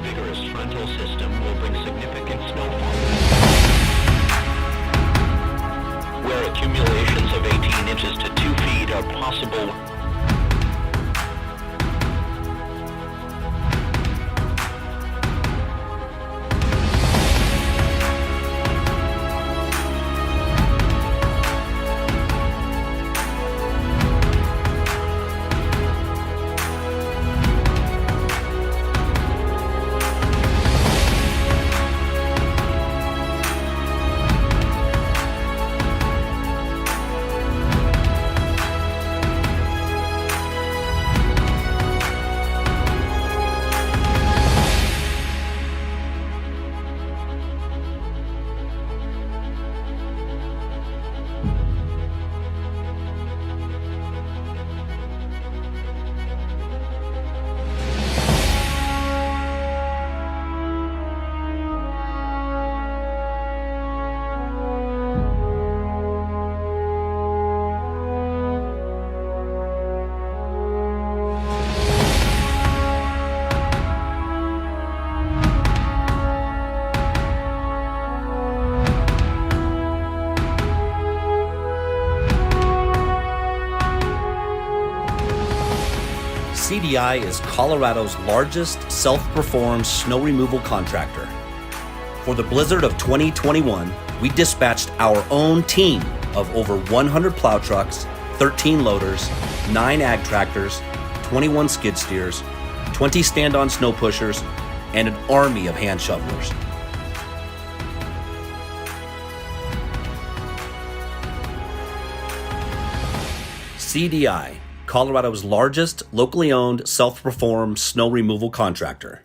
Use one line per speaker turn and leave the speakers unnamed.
vigorous frontal system will bring significant snowfall, where accumulations of 18 inches to 2 feet are possible.
CDI is Colorado's largest self-performed snow removal contractor. For the blizzard of 2021, we dispatched our own team of over 100 plow trucks, 13 loaders, 9 ag tractors, 21 skid steers, 20 stand-on snow pushers, and an army of hand shovelers. CDI, Colorado's largest locally owned self-performed snow removal contractor.